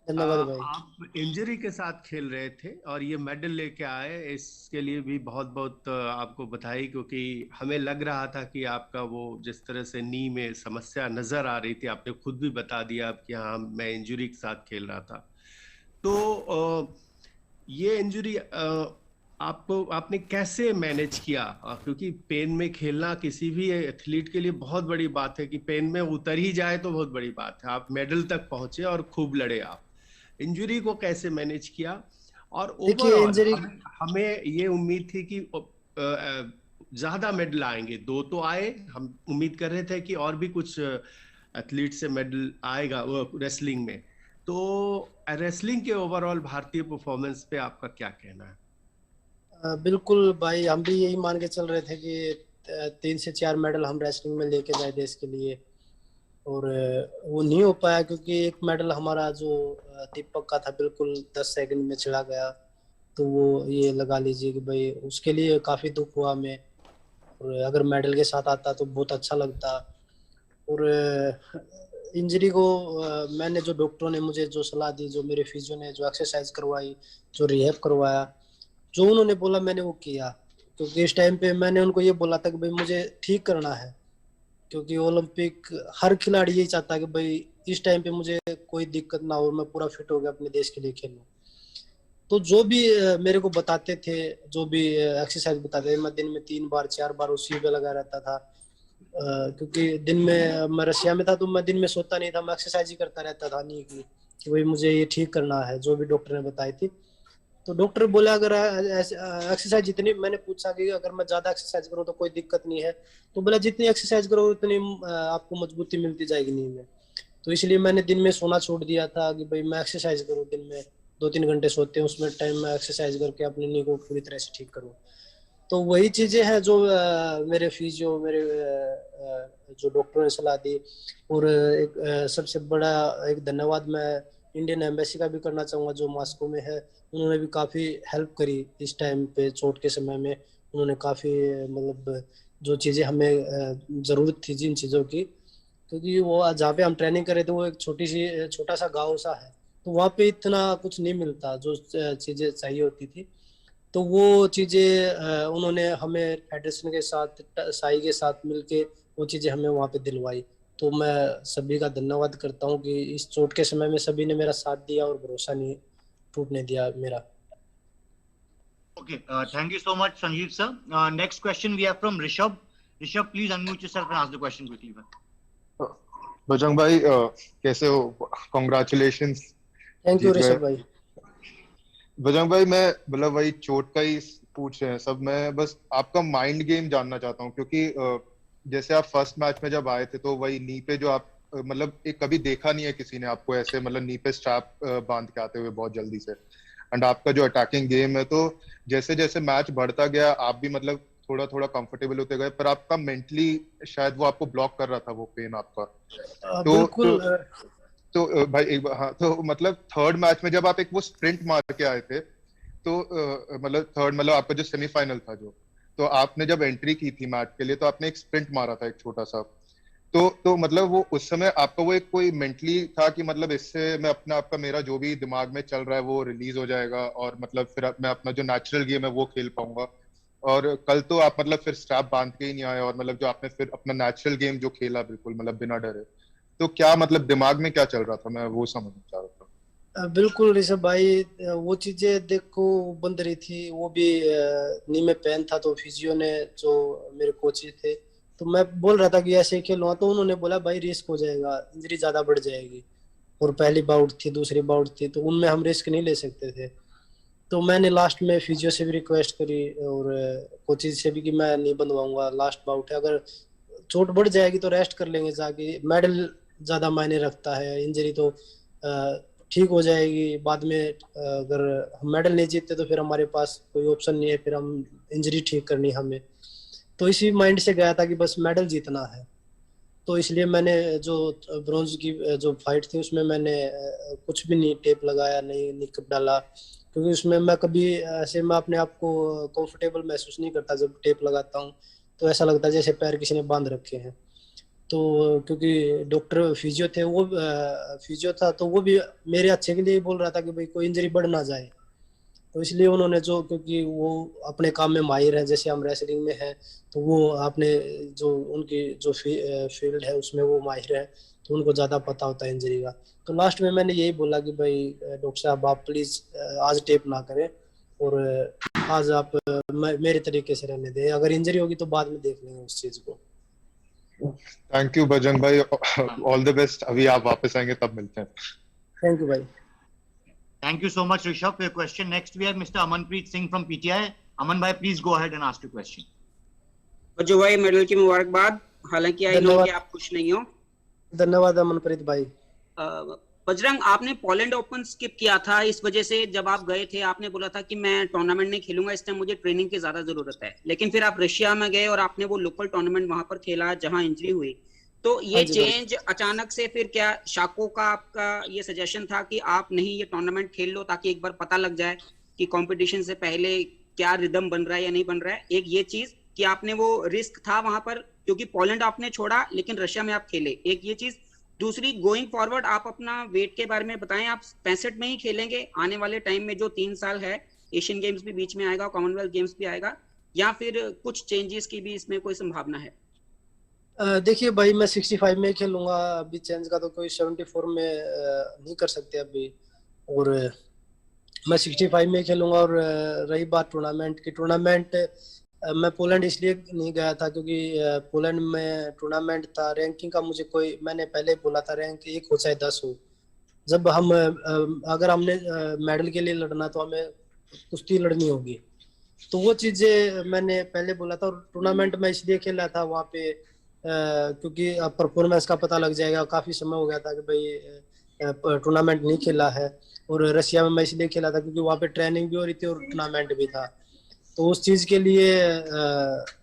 आप इंजरी के साथ खेल रहे थे और ये मेडल लेके आए, इसके लिए भी बहुत बहुत आपको बधाई, क्योंकि हमें लग रहा था कि आपका वो जिस तरह से नी में समस्या नजर आ रही थी, आपने खुद भी बता दिया कि हाँ मैं इंजरी के साथ खेल रहा था। तो ये इंजरी आपने कैसे मैनेज किया? क्योंकि पेन में खेलना किसी भी एथलीट के लिए बहुत बड़ी बात है, कि पेन में उतर ही जाए तो बहुत बड़ी बात है। आप मेडल तक पहुंचे और खूब लड़े। आप इंजरी को कैसे मैनेज किया? और ओवरऑल हमें ये उम्मीद थी कि ज्यादा मेडल आएंगे। 2 तो आए, हम उम्मीद कर रहे थे कि और भी कुछ एथलीट से मेडल आएगा वो रेसलिंग में। तो रेसलिंग के ओवरऑल भारतीय परफॉर्मेंस पे आपका क्या कहना है? बिल्कुल भाई, हम भी यही मान के चल रहे थे कि 3 से 4 मेडल हम रेसलिंग में लेके जाए देश के लिए, और वो नहीं हो पाया क्योंकि एक मेडल हमारा जो दीपक का था बिल्कुल 10 सेकंड में चला गया। तो वो ये लगा लीजिए कि भाई उसके लिए काफ़ी दुख हुआ हमें, और अगर मेडल के साथ आता तो बहुत अच्छा लगता। और इंजरी को मैंने जो डॉक्टरों ने मुझे जो सलाह दी, जो मेरे फिजियो ने जो एक्सरसाइज करवाई, जो रिहैब करवाया, जो उन्होंने बोला मैंने वो किया। क्योंकि इस टाइम पे मैंने उनको ये बोला था कि भाई मुझे ठीक करना है, क्योंकि ओलंपिक हर खिलाड़ी यही चाहता है कि भाई इस टाइम पे मुझे कोई दिक्कत ना हो, मैं पूरा फिट हो गया अपने देश के लिए खेलूं। तो जो भी मेरे को बताते थे, जो भी एक्सरसाइज बताते थे, मैं दिन में 3 बार 4 बार उसी पे लगा रहता था। क्योंकि दिन में मैं रशिया में था तो मैं दिन में सोता नहीं था, मैं एक्सरसाइज ही करता रहता था, नहीं कि भाई मुझे ये ठीक करना है, जो भी डॉक्टर ने बताई थी। तो डॉक्टर बोला अगर एक्सरसाइज जितनी, मैंने पूछा कि अगर मैं ज्यादा एक्सरसाइज करूँ तो कोई दिक्कत नहीं है, तो बोला जितनी एक्सरसाइज करो उतनी आपको मजबूती मिलती जाएगी नींद में। तो इसलिए मैंने दिन में सोना छोड़ दिया था कि भाई मैं एक्सरसाइज करूँ, दिन में 2-3 घंटे सोते हैं, उसमें टाइम में एक्सरसाइज करके अपनी नींद को पूरी तरह से ठीक करूँ। तो वही चीजें हैं जो मेरे फिजियो, मेरे जो डॉक्टरों ने सलाह दी। और एक सबसे बड़ा एक धन्यवाद मैं इंडियन एम्बेसी का भी करना चाहूँगा, जो मॉस्को में है। उन्होंने भी काफ़ी हेल्प करी इस टाइम पे, चोट के समय में। उन्होंने काफ़ी मतलब जो चीज़ें हमें ज़रूरत थी जिन चीज़ों की, क्योंकि वो जहाँ पे हम ट्रेनिंग कर रहे थे वो एक छोटा सा गाँव सा है, तो वहाँ पे इतना कुछ नहीं मिलता जो चीज़ें चाहिए होती थी। तो वो चीज़ें उन्होंने हमें फेडरेशन के साथ, साई के साथ मिलके वो चीज़ें हमें वहाँ पे दिलवाई। तो मैं सभी का धन्यवाद करता हूँ कि इस चोट के समय में सभी ने मेरा साथ दिया और भरोसा नहीं टूटने दिया मेरा। Okay, thank you so much, Sanjeev sir. Next question we have from Rishabh. Rishabh, please unmute yourself and ask the question quickly. Bajrang भाई कैसे हो? कॉन्ग्रेचुलेशंस। थैंक यू ऋषभ भाई। बजरंग भाई मैं मतलब वही चोट का ही पूछ रहे हैं सब, मैं बस आपका माइंड गेम जानना चाहता हूँ, क्योंकि जैसे आप फर्स्ट मैच में जब आए थे तो वही नी पे जो आप मतलब एक कभी देखा नहीं है किसी ने आपको ऐसे मतलब नी पे स्ट्रैप बांध के आते हुए बहुत जल्दी से, एंड आपका जो अटैकिंग गेम है, तो जैसे जैसे मैच बढ़ता गया आप भी मतलब थोड़ा थोड़ा कंफर्टेबल होते गए, पर आपका मेंटली शायद वो आपको ब्लॉक कर रहा था वो पेन आपका। तो भाई एक हाँ, तो मतलब थर्ड मैच में जब आप एक वो स्प्रिंट मार के आए थे, तो मतलब थर्ड मतलब आपका जो सेमीफाइनल था जो, तो आपने जब एंट्री की थी मैच के लिए तो आपने एक स्प्रिंट मारा था एक छोटा सा, तो मतलब वो उस समय आपका वो एक कोई मेंटली था कि मतलब इससे मैं अपना आपका मेरा जो भी दिमाग में चल रहा है वो रिलीज हो जाएगा और मतलब फिर मैं अपना जो नेचुरल गेम है वो खेल पाऊंगा। और कल तो आप मतलब फिर स्ट्रैप बांध के ही नहीं आए और मतलब जो आपने फिर अपना नेचुरल गेम जो खेला बिल्कुल मतलब बिना डरे, तो क्या मतलब दिमाग में क्या चल रहा था, मैं वो समझना चाह रहा था। बिल्कुल ऋषभ भाई, वो चीजें देखो बंद रही थी, वो भी नी में पेन था, तो फिजियो ने जो मेरे कोच थे, तो मैं बोल रहा था कि ऐसे ही खेलूंगा, तो उन्होंने बोला भाई रिस्क हो जाएगा, इंजरी ज्यादा बढ़ जाएगी, और पहली बाउट थी दूसरी बाउट थी, तो उनमें हम रिस्क नहीं ले सकते थे। तो मैंने लास्ट में फिजियो से भी रिक्वेस्ट करी और कोचेज से भी कि मैं नहीं बनवाऊंगा, लास्ट बाउट है, अगर चोट बढ़ जाएगी तो रेस्ट कर लेंगे जाके, मेडल ज्यादा मायने रखता है, इंजरी तो ठीक हो जाएगी बाद में, अगर हम मेडल नहीं जीतते तो फिर हमारे पास कोई ऑप्शन नहीं है, फिर हम इंजरी ठीक करनी हमें। तो इसी माइंड से गया था कि बस मेडल जीतना है। तो इसलिए मैंने जो ब्रॉन्ज की जो फाइट थी उसमें मैंने कुछ भी नहीं टेप लगाया, नहीं निकप डाला, क्योंकि उसमें मैं कभी ऐसे मैं अपने आप को कंफर्टेबल महसूस नहीं करता, जब टेप लगाता हूँ तो ऐसा लगता है जैसे पैर किसी ने बांध रखे हैं। तो क्योंकि डॉक्टर फिजियो थे, वो फिजियो था तो वो भी मेरे अच्छे के लिए बोल रहा था कि भाई कोई इंजरी बढ़ ना जाए, तो इसलिए उन्होंने जो, क्योंकि वो अपने काम में माहिर है, जैसे हम रेसलिंग में हैं, तो वो अपने जो उनकी जो फील्ड है उसमें वो माहिर है, तो उनको ज़्यादा पता होता है इंजरी का। तो लास्ट में मैंने यही बोला कि भाई डॉक्टर साहब आप प्लीज़ आज टेप ना करें और आज आप मेरे तरीके से रहने दें, अगर इंजरी होगी तो बाद में देख लेंगे उस चीज़ को। थैंक यू बजरंग भाई, ऑल द बेस्ट, अभी आप वापस आएंगे तब मिलते हैं। थैंक यू भाई। Thank you so much, Rishabh, for your question. Next, we have Mr. Amanpreet Singh from PTI. Aman bhai, please go ahead and ask your question. Bajju भाई मेडल की मुबारकबाद, हालांकि आई नो कि आप खुश नहीं हो। धन्यवाद अमनप्रीत भाई। बजरंग, आपने पोलैंड ओपन स्किप किया था इस वजह से, जब आप गए थे आपने बोला था कि मैं टूर्नामेंट नहीं खेलूंगा, इस टाइम मुझे ट्रेनिंग की ज्यादा जरूरत है, लेकिन फिर आप रशिया में गए और आपने वो लोकल टूर्नामेंट वहां पर खेला जहां इंजरी हुई। तो ये चेंज अचानक से, फिर क्या शाको का आपका ये सजेशन था कि आप नहीं ये टूर्नामेंट खेल लो ताकि एक बार पता लग जाए कि कंपटीशन से पहले क्या रिदम बन रहा है या नहीं बन रहा है? एक ये चीज कि आपने वो रिस्क था वहां पर क्योंकि पोलैंड आपने छोड़ा लेकिन रशिया में आप खेले, एक ये चीज। दूसरी, गोइंग फॉरवर्ड आप अपना वेट के बारे में बताएं, आप 65 में ही खेलेंगे आने वाले टाइम में जो 3 साल है, एशियन गेम्स भी बीच में आएगा, कॉमनवेल्थ गेम्स भी आएगा, या फिर कुछ चेंजेस की भी इसमें कोई संभावना है? देखिए भाई, मैं 65 में खेलूंगा, अभी चेंज का तो कोई 74 में नहीं कर सकते अभी, और मैं 65 में खेलूंगा। और रही बात टूर्नामेंट की, टूर्नामेंट मैं पोलैंड इसलिए नहीं गया था क्योंकि पोलैंड में टूर्नामेंट था, रैंकिंग का मुझे कोई, मैंने पहले बोला था रैंक 1 हो चाहे 10 हो, जब हम अगर हमने मेडल के लिए लड़ना तो हमें कुश्ती लड़नी होगी, तो वो चीजें मैंने पहले बोला था। और टूर्नामेंट में इसलिए खेला था वहाँ पे क्योंकि परफॉर्मेंस का पता लग जाएगा, काफी समय हो गया था कि भाई टूर्नामेंट नहीं खेला है। और रशिया में मैं इसलिए खेला था क्योंकि वहाँ पे ट्रेनिंग भी हो रही थी और टूर्नामेंट भी था, तो उस चीज के लिए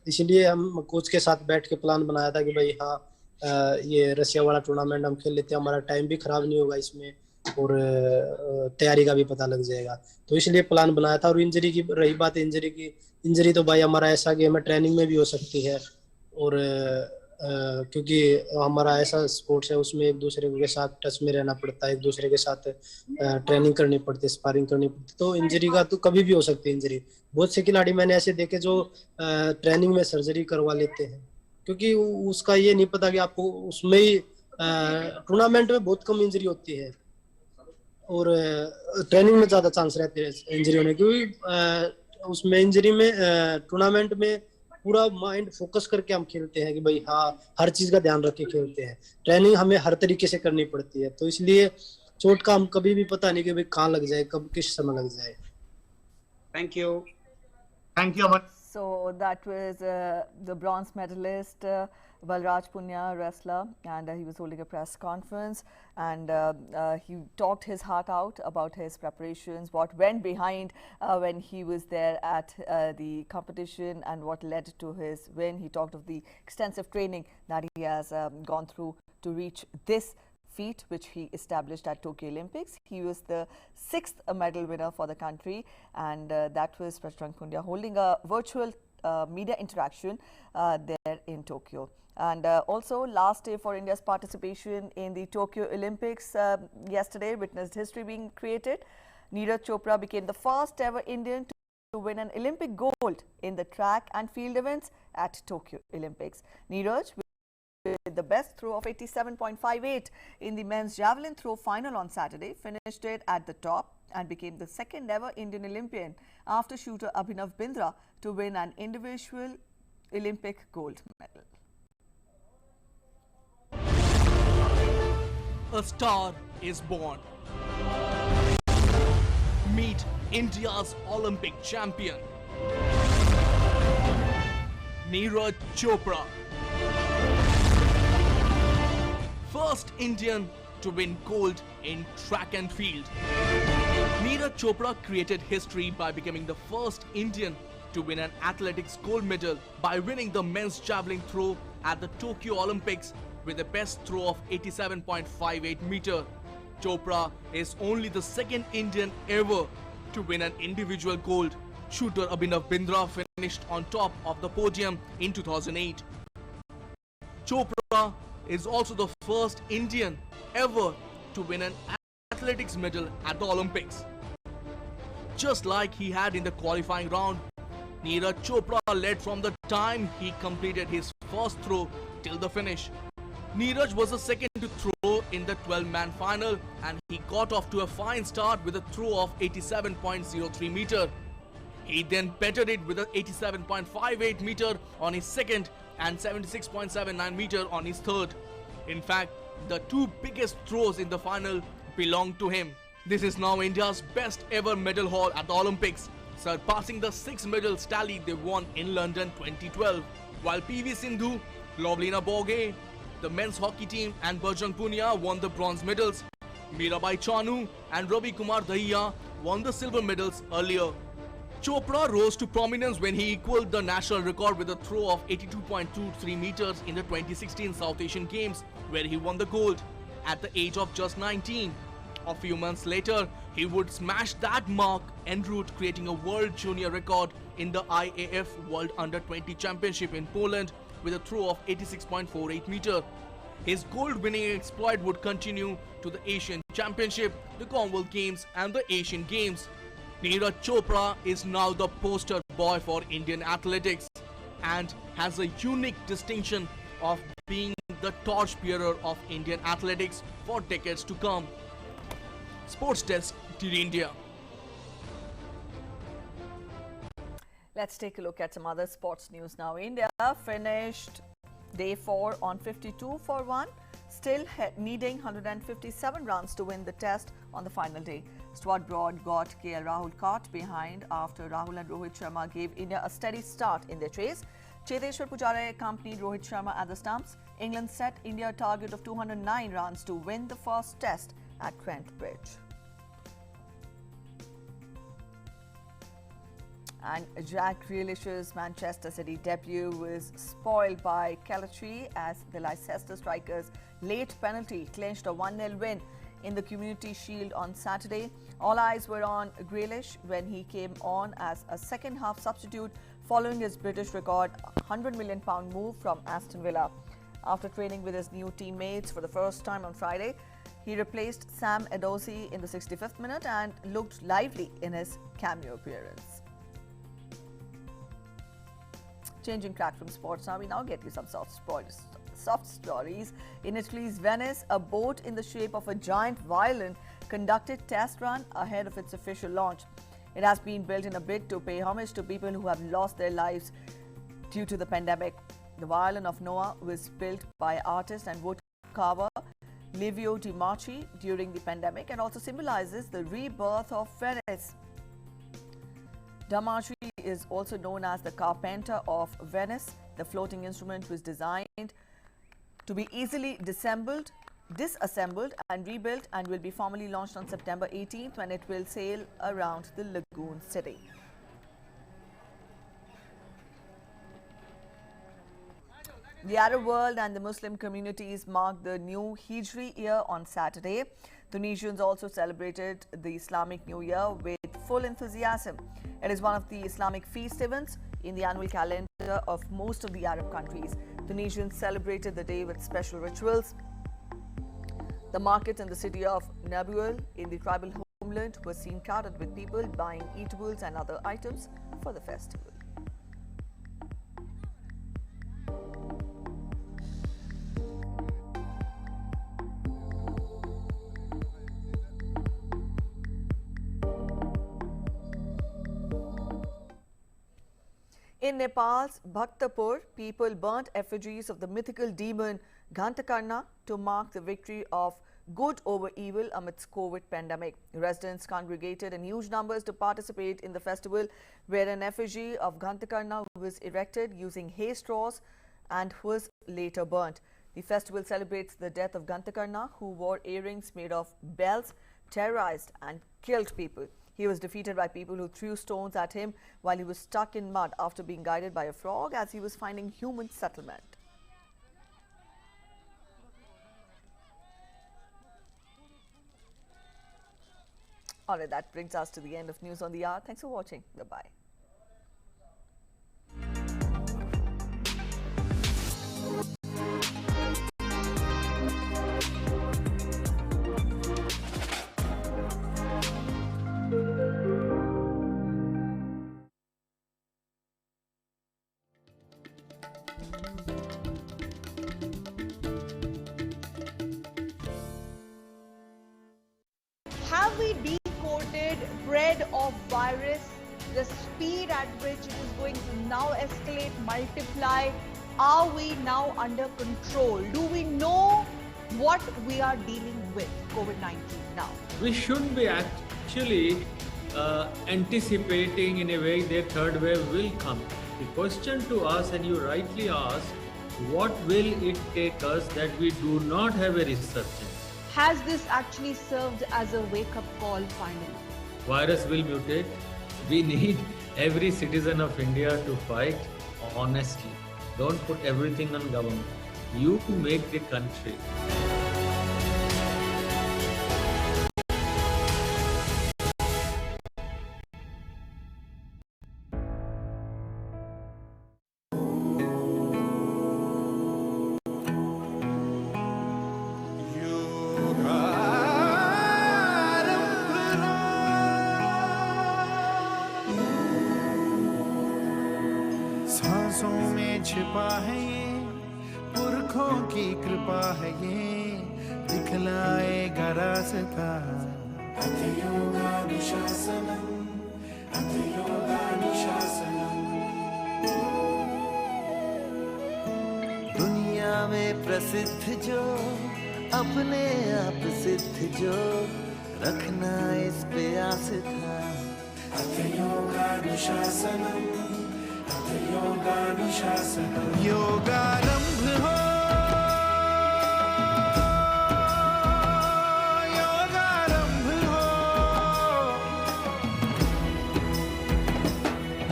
इसलिए हम कोच के साथ बैठ के प्लान बनाया था कि भाई हाँ ये रशिया वाला टूर्नामेंट हम खेल लेते हैं, हमारा टाइम भी खराब नहीं होगा इसमें और तैयारी का भी पता लग जाएगा, तो इसलिए प्लान बनाया था। और इंजरी की रही बात, इंजरी की, इंजरी तो भाई हमारा ऐसा गेम है, ट्रेनिंग में भी हो सकती है, और क्योंकि हमारा ऐसा स्पोर्ट्स है उसमें एक दूसरे के साथ टच में रहना पड़ता है, एक दूसरे के साथ ट्रेनिंग करनी पड़ती है, स्पारिंग करनी पड़ती है, तो इंजरी का तो कभी भी हो सकती है इंजरी। बहुत से खिलाड़ी मैंने ऐसे देखे जो ट्रेनिंग में सर्जरी करवा लेते हैं क्योंकि उसका ये नहीं पता कि आपको उसमें ही टूर्नामेंट में बहुत कम इंजरी होती है और ट्रेनिंग में ज्यादा चांस रहते हैं इंजरी होने, क्योंकि उसमें इंजरी में टूर्नामेंट में पूरा माइंड फोकस करके हम खेलते हैं कि भाई हाँ हर चीज का ध्यान रख के खेलते हैं, ट्रेनिंग हमें हर तरीके से करनी पड़ती है, तो इसलिए चोट का हम कभी भी पता नहीं कि भाई कहाँ लग जाए, कब किस समय लग जाए। Thank you, thank you Aman. So that was the bronze medalist Bajrang Punia, wrestler, and he was holding a press conference, and he talked his heart out about his preparations, what went behind when he was there at the competition and what led to his win. He talked of the extensive training that he has gone through to reach this feat which he established at Tokyo Olympics. He was the 6th medal winner for the country, and that was Bajrang Punia holding a virtual media interaction there in Tokyo. And also last day for India's participation in the Tokyo Olympics yesterday witnessed history being created. Neeraj Chopra became the first ever Indian to win an Olympic gold in the track and field events at Tokyo Olympics. Neeraj, with the best throw of 87.58 in the men's javelin throw final on Saturday, finished it at the top and became the second ever Indian Olympian after shooter Abhinav Bindra to win an individual Olympic gold medal. A star is born. Meet India's Olympic champion, Neeraj Chopra. First Indian to win gold in track and field. Neeraj Chopra created history by becoming the first Indian to win an athletics gold medal by winning the men's javelin throw at the Tokyo Olympics with a best throw of 87.58 meter. Chopra is only the second Indian ever to win an individual gold. Shooter Abhinav Bindra finished on top of the podium in 2008. Chopra is also the first Indian ever to win an athletics medal at the Olympics. Just like he had in the qualifying round, Neeraj Chopra led from the time he completed his first throw till the finish. Neeraj was the second to throw in the 12-man final, and he got off to a fine start with a throw of 87.03 meter. He then bettered it with a 87.58 meter on his second and 76.79 meter on his third. In fact, the two biggest throws in the final belonged to him. This is now India's best ever medal haul at the Olympics, surpassing the 6 medals tally they won in London 2012. while PV Sindhu, Lovlina Borge, the men's hockey team and Bajrang Punia won the bronze medals. Mirabai Chanu and Ravi Kumar Dahiya won the silver medals earlier. Chopra rose to prominence when he equaled the national record with a throw of 82.23 meters in the 2016 South Asian Games, where he won the gold at the age of just 19. A few months later, he would smash that mark en route, creating a world junior record in the IAF World Under-20 Championship in Poland with a throw of 86.48 meter. His gold-winning exploit would continue to the Asian Championship, the Commonwealth Games and the Asian Games. Neeraj Chopra is now the poster boy for Indian athletics and has a unique distinction of being the torchbearer of Indian athletics for decades to come. Sports Desk, TV India. Let's take a look at some other sports news now. India finished day 4 on 52 for 1, still needing 157 runs to win the test on the final day. Stuart Broad got KL Rahul caught behind after Rahul and Rohit Sharma gave India a steady start in their chase. Cheteshwar Pujara accompanied Rohit Sharma at the stumps. England set India a target of 209 runs to win the first test at Trent Bridge. And Jack Grealish's Manchester City debut was spoiled by Kalachi as the Leicester strikers' late penalty clinched a 1-0 win in the Community Shield on Saturday. All eyes were on Grealish when he came on as a second-half substitute following his British record £100 million move from Aston Villa. After training with his new teammates for the first time on Friday, he replaced Sam Edozie in the 65th minute and looked lively in his cameo appearance. Changing track from sports now, we now get you some soft stories. In Italy's Venice, a boat in the shape of a giant violin conducted test run ahead of its official launch. It has been built in a bid to pay homage to people who have lost their lives due to the pandemic. The violin of Noah was built by artist and wood carver Livio Di Marchi during the pandemic and also symbolizes the rebirth of Venice. Di Marchi is also known as the Carpenter of Venice. The floating instrument was designed to be easily disassembled and rebuilt and will be formally launched on September 18th when it will sail around the lagoon city. The Arab world and the Muslim communities marked the new Hijri year on Saturday. Tunisians also celebrated the Islamic New Year with full enthusiasm. It is one of the Islamic feast events in the annual calendar of most of the Arab countries. Tunisians celebrated the day with special rituals. The market in the city of Nabuel in the tribal homeland was seen crowded with people buying eatables and other items for the festival. In Nepal's Bhaktapur, people burnt effigies of the mythical demon Ghantakarna to mark the victory of good over evil amidst COVID pandemic. Residents congregated in huge numbers to participate in the festival, where an effigy of Ghantakarna was erected using hay straws and was later burnt. The festival celebrates the death of Ghantakarna, who wore earrings made of bells, terrorized and killed people. He was defeated by people who threw stones at him while he was stuck in mud after being guided by a frog as he was finding human settlement. All right, that brings us to the end of News on the Hour. Thanks for watching. Bye-bye. Have we decoded bread of virus, the speed at which it is going to now escalate, multiply? Are we now under control? Do we know what we are dealing with, COVID-19 now? We should be actually anticipating in a way that third wave will come. The question to us, and you rightly asked, what will it take us that we do not have a resurgence? Has this actually served as a wake-up call finally? Virus will mutate. We need every citizen of India to fight honestly. Don't put everything on government. You make the country. सांसों में छिपा है ये, पुरखों की कृपा है ये, दिखलाएगा रास्ता। अथयोगानुशासनम, अथयोगानुशासनम। दुनिया में प्रसिद्ध जो, अपने आप सिद्ध जो, रखना इस पे आस था। अथयोगानुशासनम, योगानुशासनम। योगारंभ हो, योगारंभ हो,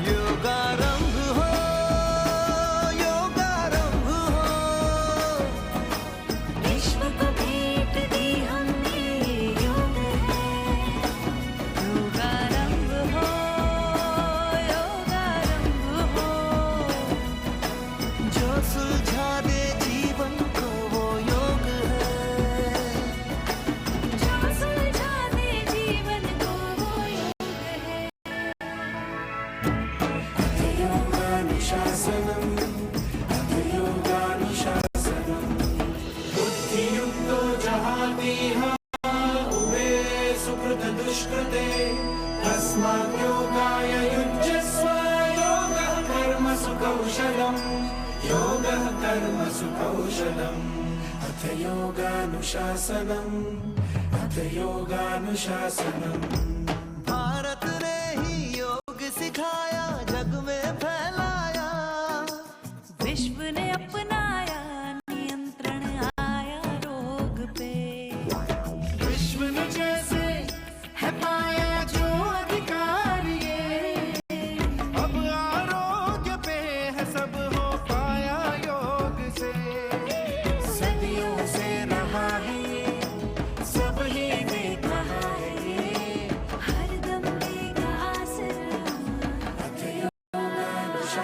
योगारंभ हो, योगारंभ हो। विश्व को भेंट दी हमने योग है। योगारंभ हो, सुलझा दे जीवन को वो योग है। जो सुलझा दे जीवन को वो योग है। अथयोगानुशासनम, अथयोगानुशासनम। बुद्धियुक्तो जहाति उभे सुकृत दुष्कृते, तस्मात् योगाय युज्यस्व। योगः कर्मसु कौशलम्, योगः कर्मसु कौशलम्। अथ योगानुशासनम्, अथ योगानुशासनम्। भारत ने ही योग सिखाया, जग में फैलाया, विश्व ने अपनाया, नियंत्रण आया रोग पे। विश्व ने जैसे है पाया जो अधिकार ये, अब आरोग्य पे है सब हो पाया योग से। सदियों से रहा है ये, सब ही ने कहा है ये, हरदम देगा आसरा। अथ योगानुशासनम,